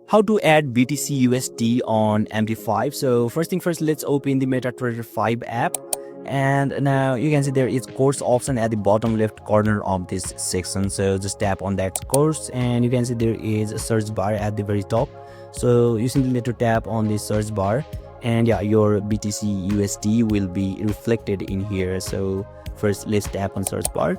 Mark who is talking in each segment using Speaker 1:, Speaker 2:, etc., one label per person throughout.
Speaker 1: How to add BTCUSD on MT5. So first thing first, let's open the MetaTrader 5 app. And now you can see there is course option at the bottom left corner of this section. So just tap on that course and you can see there is a search bar at the very top. So you simply need to tap on the search bar and yeah, your BTCUSD will be reflected in here. So first let's tap on search bar.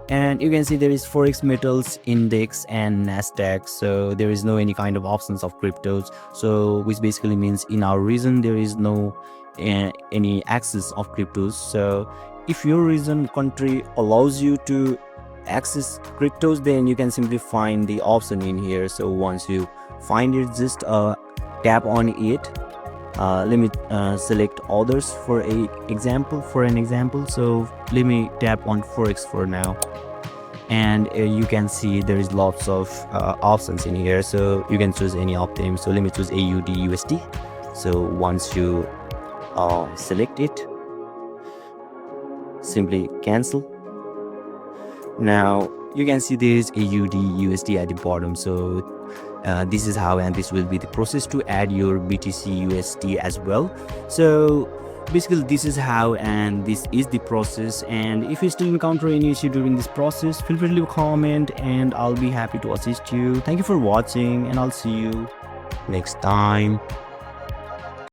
Speaker 1: And you can see there is Forex metals index and Nasdaq, so there is no any kind of options of cryptos, so which basically means in our region there is no any access of cryptos. So if your region country allows you to access cryptos, then you can simply find the option in here. So once you find it, just tap on it. Let me select others for an example. So let me tap on Forex for now, and you can see there is lots of options in here, so you can choose any of them. So let me choose AUD USD. So once you select it, simply cancel. Now you can see there is AUD USD at the bottom. So this is how, and this will be the process to add your BTC USD as well. So basically this is how, and this is the process. And if you still encounter any issue during this process, feel free to leave a comment and I'll be happy to assist you. Thank you for watching, and I'll see you next time.